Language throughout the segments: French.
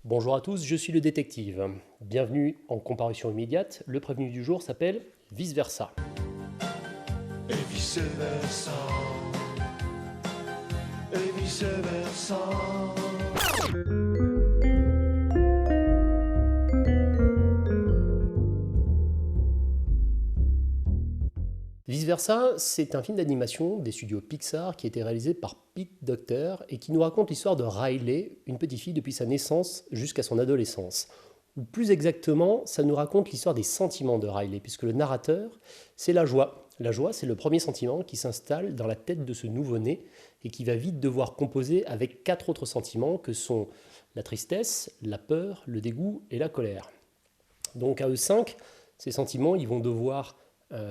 Bonjour à tous, je suis le détective. Bienvenue en comparution immédiate. Le prévenu du jour s'appelle Vice Versa. Et vice versa, et vice versa. Vice Versa, c'est un film d'animation des studios Pixar qui a été réalisé par Pete Docter et qui nous raconte l'histoire de Riley, une petite fille depuis sa naissance jusqu'à son adolescence. Ou plus exactement, ça nous raconte l'histoire des sentiments de Riley, puisque le narrateur, c'est la joie. La joie, c'est le premier sentiment qui s'installe dans la tête de ce nouveau-né et qui va vite devoir composer avec 4 autres sentiments que sont la tristesse, la peur, le dégoût et la colère. Donc à eux 5, ces sentiments, ils vont devoir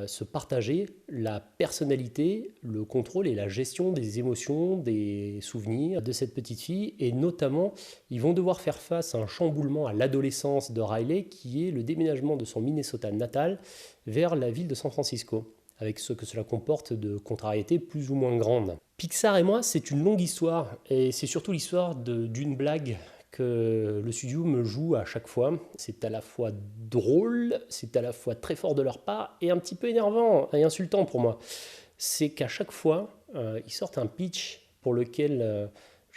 se partager la personnalité, le contrôle et la gestion des émotions, des souvenirs de cette petite fille. Et notamment, ils vont devoir faire face à un chamboulement à l'adolescence de Riley, qui est le déménagement de son Minnesota natal vers la ville de San Francisco, avec ce que cela comporte de contrariétés plus ou moins grandes. Pixar et moi, c'est une longue histoire, et c'est surtout l'histoire d'une blague que le studio me joue à chaque fois. C'est à la fois drôle, c'est à la fois très fort de leur part et un petit peu énervant et insultant pour moi. C'est qu'à chaque fois, ils sortent un pitch pour lequel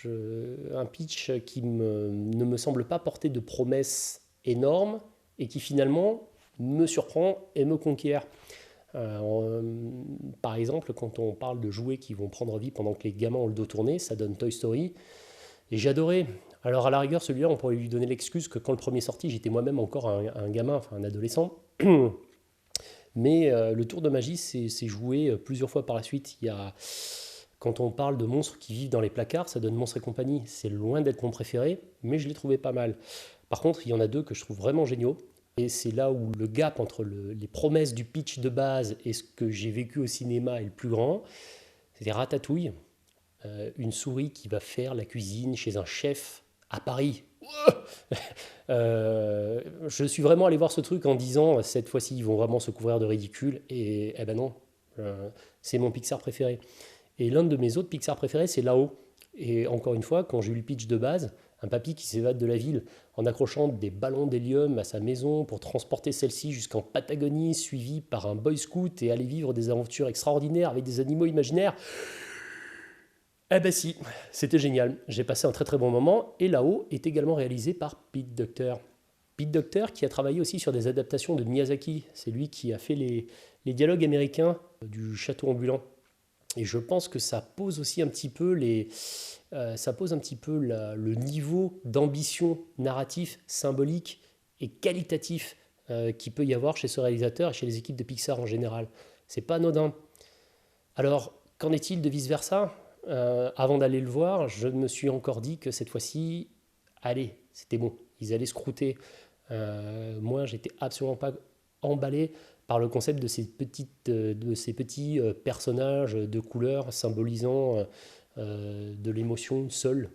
un pitch qui ne me semble pas porter de promesses énormes et qui finalement me surprend et me conquiert. Par exemple, quand on parle de jouets qui vont prendre vie pendant que les gamins ont le dos tourné, ça donne Toy Story. Et j'ai adoré. Alors à la rigueur, celui-là, on pourrait lui donner l'excuse que quand le premier est sorti, j'étais moi-même encore un gamin, enfin un adolescent. Mais le tour de magie s'est joué plusieurs fois par la suite. Quand on parle de monstres qui vivent dans les placards, ça donne Monstres et compagnie. C'est loin d'être mon préféré, mais je l'ai trouvé pas mal. Par contre, il y en a deux que je trouve vraiment géniaux. Et c'est là où le gap entre les promesses du pitch de base et ce que j'ai vécu au cinéma est le plus grand. C'était Ratatouille, une souris qui va faire la cuisine chez un chef à Paris. Je suis vraiment allé voir ce truc en disant cette fois-ci ils vont vraiment se couvrir de ridicule et eh ben non, c'est mon Pixar préféré. Et l'un de mes autres Pixar préférés c'est Là-haut. Et encore une fois, quand j'ai eu le pitch de base, un papy qui s'évade de la ville en accrochant des ballons d'hélium à sa maison pour transporter celle-ci jusqu'en Patagonie, suivi par un boy scout et aller vivre des aventures extraordinaires avec des animaux imaginaires. Eh ben si, c'était génial. J'ai passé un très très bon moment. Et Là-haut est également réalisé par Pete Docter. Pete Docter qui a travaillé aussi sur des adaptations de Miyazaki. C'est lui qui a fait les dialogues américains du Château ambulant. Et je pense que ça pose aussi un petit peu le niveau d'ambition narratif, symbolique et qualitatif qu'il peut y avoir chez ce réalisateur et chez les équipes de Pixar en général. C'est pas anodin. Alors, qu'en est-il de Vice Versa? Avant d'aller le voir, je me suis encore dit que cette fois-ci, allez, c'était bon, ils allaient se croûter. Moi, j'étais absolument pas emballé par le concept de ces petits personnages de couleur symbolisant de l'émotion seule,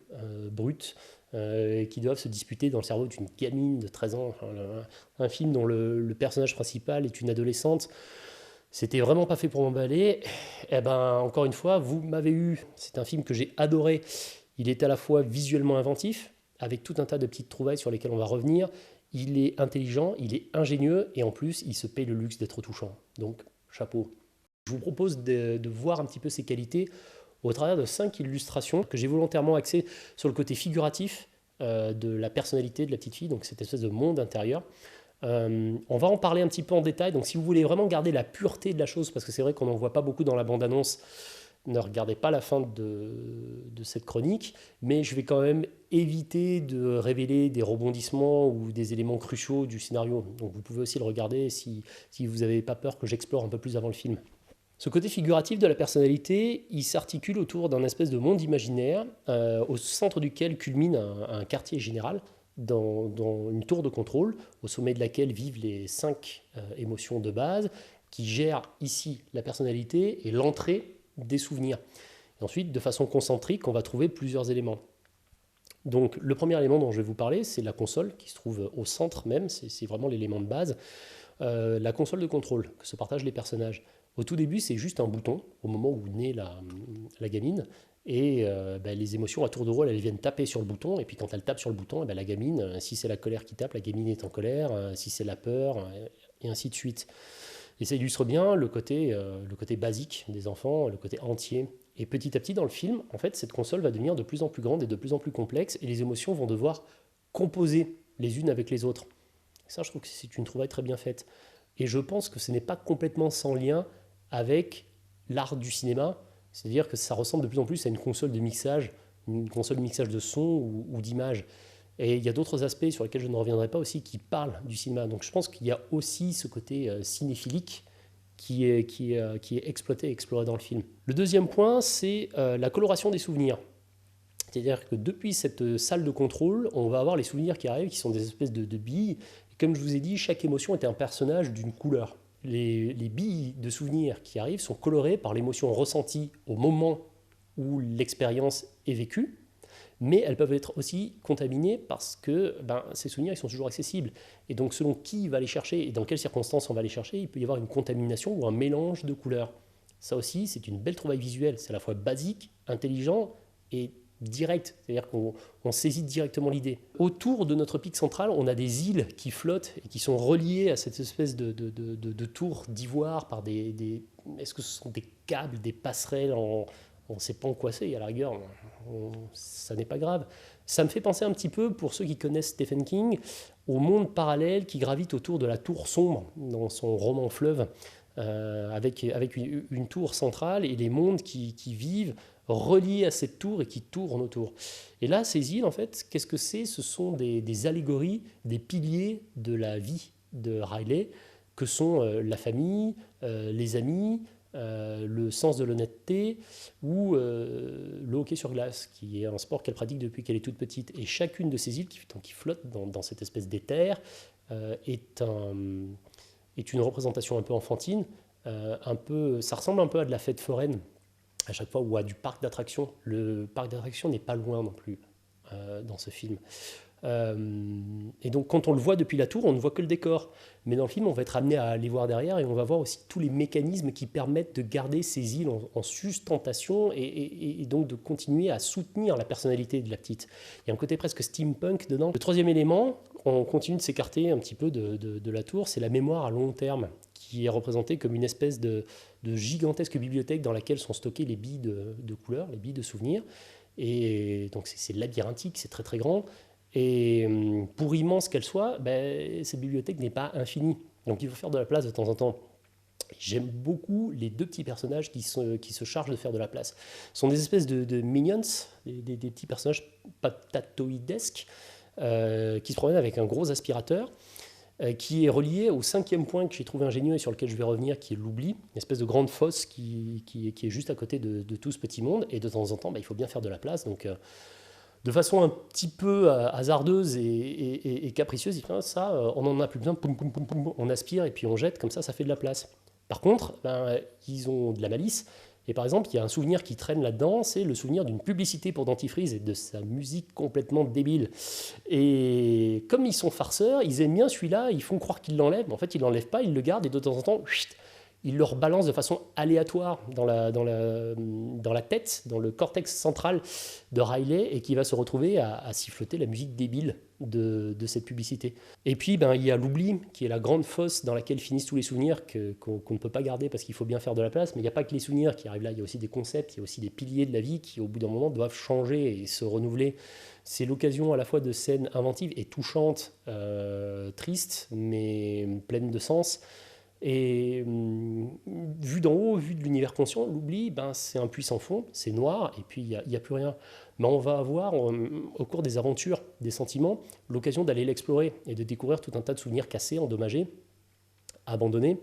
brute, qui doivent se disputer dans le cerveau d'une gamine de 13 ans. Enfin, un film dont le personnage principal est une adolescente. C'était vraiment pas fait pour m'emballer. Eh ben, encore une fois, vous m'avez eu. C'est un film que j'ai adoré. Il est à la fois visuellement inventif, avec tout un tas de petites trouvailles sur lesquelles on va revenir. Il est intelligent, il est ingénieux, et en plus, il se paye le luxe d'être touchant. Donc, chapeau. Je vous propose de voir un petit peu ses qualités au travers de 5 illustrations que j'ai volontairement axées sur le côté figuratif de la personnalité de la petite fille, donc cette espèce de monde intérieur. On va en parler un petit peu en détail, donc si vous voulez vraiment garder la pureté de la chose, parce que c'est vrai qu'on n'en voit pas beaucoup dans la bande-annonce, ne regardez pas la fin de cette chronique, mais je vais quand même éviter de révéler des rebondissements ou des éléments cruciaux du scénario, donc vous pouvez aussi le regarder si vous n'avez pas peur que j'explore un peu plus avant le film. Ce côté figuratif de la personnalité, il s'articule autour d'un espèce de monde imaginaire au centre duquel culmine un quartier général, dans une tour de contrôle, au sommet de laquelle vivent les 5 émotions de base, qui gèrent ici la personnalité et l'entrée des souvenirs. Et ensuite, de façon concentrique, on va trouver plusieurs éléments. Donc, le premier élément dont je vais vous parler, c'est la console, qui se trouve au centre même, c'est vraiment l'élément de base. La console de contrôle que se partagent les personnages. Au tout début, c'est juste un bouton, au moment où naît la gamine, et les émotions à tour de rôle, elles viennent taper sur le bouton, et puis quand elle tape sur le bouton, la gamine, si c'est la colère qui tape, la gamine est en colère, si c'est la peur, et ainsi de suite. Et ça illustre bien le côté basique des enfants, le côté entier. Et petit à petit, dans le film, en fait, cette console va devenir de plus en plus grande et de plus en plus complexe, et les émotions vont devoir composer les unes avec les autres. Et ça, je trouve que c'est une trouvaille très bien faite. Et je pense que ce n'est pas complètement sans lien avec l'art du cinéma, c'est-à-dire que ça ressemble de plus en plus à une console de mixage de son ou d'image. Et il y a d'autres aspects sur lesquels je ne reviendrai pas aussi qui parlent du cinéma. Donc je pense qu'il y a aussi ce côté cinéphilique qui est exploité et exploré dans le film. Le deuxième point, c'est la coloration des souvenirs. C'est-à-dire que depuis cette salle de contrôle, on va avoir les souvenirs qui arrivent, qui sont des espèces de billes. Et comme je vous ai dit, chaque émotion est un personnage d'une couleur. Les billes de souvenirs qui arrivent sont colorées par l'émotion ressentie au moment où l'expérience est vécue, mais elles peuvent être aussi contaminées parce que ces souvenirs ils sont toujours accessibles. Et donc selon qui va les chercher et dans quelles circonstances on va les chercher, il peut y avoir une contamination ou un mélange de couleurs. Ça aussi, c'est une belle trouvaille visuelle. C'est à la fois basique, intelligent et direct, c'est-à-dire qu'on saisit directement l'idée. Autour de notre pic central, on a des îles qui flottent et qui sont reliées à cette espèce de tour d'ivoire par est-ce que ce sont des câbles, des passerelles on ne sait pas en quoi c'est, à la rigueur, ça n'est pas grave. Ça me fait penser un petit peu, pour ceux qui connaissent Stephen King, au monde parallèle qui gravite autour de la tour sombre dans son roman Fleuve, avec une tour centrale et les mondes qui vivent reliés à cette tour et qui tournent autour. Et là, ces îles, en fait, qu'est-ce que c'est? Ce sont des allégories, des piliers de la vie de Riley, que sont la famille, les amis, le sens de l'honnêteté ou le hockey sur glace, qui est un sport qu'elle pratique depuis qu'elle est toute petite. Et chacune de ces îles qui flottent dans cette espèce d'éther est une représentation un peu enfantine, ça ressemble un peu à de la fête foraine, à chaque fois, ou à du parc d'attractions. Le parc d'attractions n'est pas loin non plus dans ce film. Et donc quand on le voit depuis la tour, on ne voit que le décor. Mais dans le film, on va être amené à aller voir derrière et on va voir aussi tous les mécanismes qui permettent de garder ces îles en sustentation et donc de continuer à soutenir la personnalité de la petite. Il y a un côté presque steampunk dedans. Le troisième élément, on continue de s'écarter un petit peu de la tour, c'est la mémoire à long terme, qui est représentée comme une espèce de gigantesque bibliothèque dans laquelle sont stockées les billes de couleurs, les billes de souvenirs. Et donc c'est labyrinthique, c'est très très grand. Et pour immense qu'elle soit, cette bibliothèque n'est pas infinie. Donc il faut faire de la place de temps en temps. J'aime beaucoup les deux petits personnages qui se chargent de faire de la place. Ce sont des espèces de minions, des petits personnages patatoïdesques qui se promènent avec un gros aspirateur qui est relié au cinquième point que j'ai trouvé ingénieux et sur lequel je vais revenir, qui est l'oubli, une espèce de grande fosse qui est juste à côté de tout ce petit monde. Et de temps en temps, il faut bien faire de la place. Donc de façon un petit peu hasardeuse et capricieuse, ça, on n'en a plus besoin, poum, poum, poum, poum, on aspire et puis on jette, comme ça fait de la place. Par contre, ils ont de la malice, et par exemple, il y a un souvenir qui traîne là-dedans, c'est le souvenir d'une publicité pour dentifrice et de sa musique complètement débile. Et comme ils sont farceurs, ils aiment bien celui-là, ils font croire qu'ils l'enlèvent, mais en fait ils ne l'enlèvent pas, ils le gardent, et de temps en temps, il leur balance de façon aléatoire dans la tête, dans le cortex central de Riley, et qui va se retrouver à siffloter la musique débile de cette publicité. Et puis il y a l'oubli, qui est la grande fosse dans laquelle finissent tous les souvenirs qu'on ne peut pas garder parce qu'il faut bien faire de la place, mais il n'y a pas que les souvenirs qui arrivent là, il y a aussi des concepts, il y a aussi des piliers de la vie qui au bout d'un moment doivent changer et se renouveler. C'est l'occasion à la fois de scènes inventives et touchantes, tristes, mais pleines de sens. Et vu d'en haut, vu de l'univers conscient, l'oubli, c'est un puissant fond, c'est noir, et puis il n'y a plus rien. Mais on va avoir, au cours des aventures, des sentiments, l'occasion d'aller l'explorer et de découvrir tout un tas de souvenirs cassés, endommagés, abandonnés,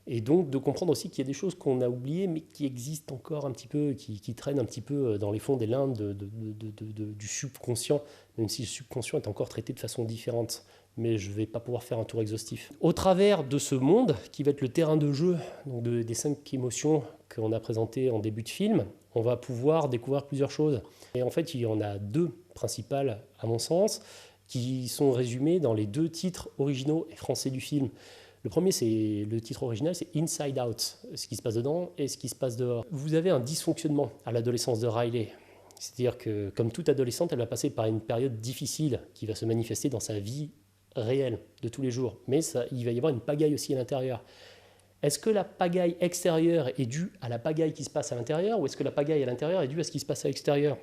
et donc de comprendre aussi qu'il y a des choses qu'on a oubliées, mais qui existent encore un petit peu, qui traînent un petit peu dans les fonds des limbes du subconscient, même si le subconscient est encore traité de façon différente. Mais je ne vais pas pouvoir faire un tour exhaustif. Au travers de ce monde, qui va être le terrain de jeu donc des 5 émotions qu'on a présentées en début de film, on va pouvoir découvrir plusieurs choses. Et en fait, il y en a 2 principales, à mon sens, qui sont résumées dans les 2 titres originaux et français du film. Le premier, c'est le titre original, c'est Inside Out, ce qui se passe dedans et ce qui se passe dehors. Vous avez un dysfonctionnement à l'adolescence de Riley. C'est-à-dire que, comme toute adolescente, elle va passer par une période difficile qui va se manifester dans sa vie réelle de tous les jours. Mais il va y avoir une pagaille aussi à l'intérieur. Est-ce que la pagaille extérieure est due à la pagaille qui se passe à l'intérieur, ou est-ce que la pagaille à l'intérieur est due à ce qui se passe à l'extérieur?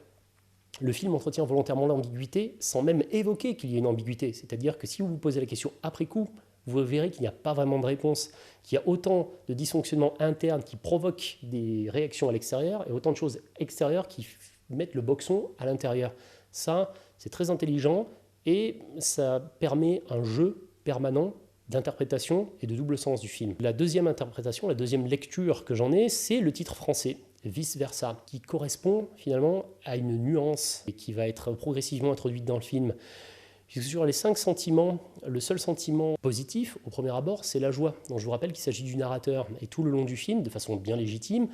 Le film entretient volontairement l'ambiguïté sans même évoquer qu'il y ait une ambiguïté. C'est-à-dire que si vous vous posez la question après coup, vous verrez qu'il n'y a pas vraiment de réponse, qu'il y a autant de dysfonctionnements internes qui provoquent des réactions à l'extérieur et autant de choses extérieures qui mettent le boxon à l'intérieur. Ça, c'est très intelligent et ça permet un jeu permanent d'interprétation et de double sens du film. La deuxième interprétation, la deuxième lecture que j'en ai, c'est le titre français, Vice Versa, qui correspond finalement à une nuance et qui va être progressivement introduite dans le film. Puisque sur les 5 sentiments, le seul sentiment positif, au premier abord, c'est la joie. Donc je vous rappelle qu'il s'agit du narrateur. Et tout le long du film, de façon bien légitime,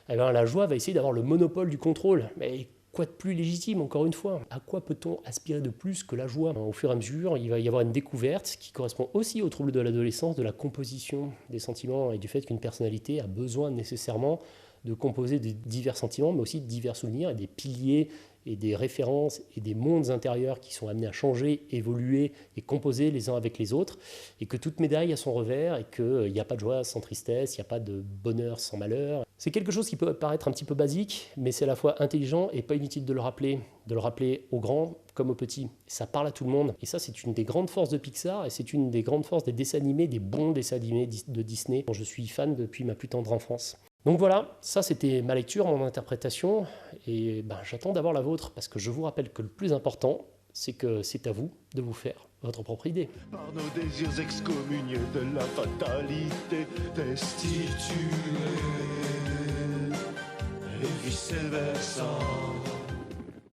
eh bien, la joie va essayer d'avoir le monopole du contrôle. Mais quoi de plus légitime, encore une fois? À quoi peut-on aspirer de plus que la joie? Au fur et à mesure, il va y avoir une découverte qui correspond aussi aux troubles de l'adolescence, de la composition des sentiments et du fait qu'une personnalité a besoin nécessairement de composer de divers sentiments, mais aussi de divers souvenirs et des piliers et des références et des mondes intérieurs qui sont amenés à changer, évoluer et composer les uns avec les autres, et que toute médaille a son revers et qu'il n'y a pas de joie sans tristesse, il n'y a pas de bonheur sans malheur. C'est quelque chose qui peut paraître un petit peu basique, mais c'est à la fois intelligent et pas inutile de le rappeler aux grands comme aux petits. Ça parle à tout le monde, et ça c'est une des grandes forces de Pixar, et c'est une des grandes forces des dessins animés, des bons dessins animés de Disney, dont je suis fan depuis ma plus tendre enfance. Donc voilà, ça c'était ma lecture, mon interprétation, et j'attends d'avoir la vôtre, parce que je vous rappelle que le plus important, c'est que c'est à vous de vous faire votre propre idée. Par nos désirs excommuniés de la fatalité, destitués, et vice versa.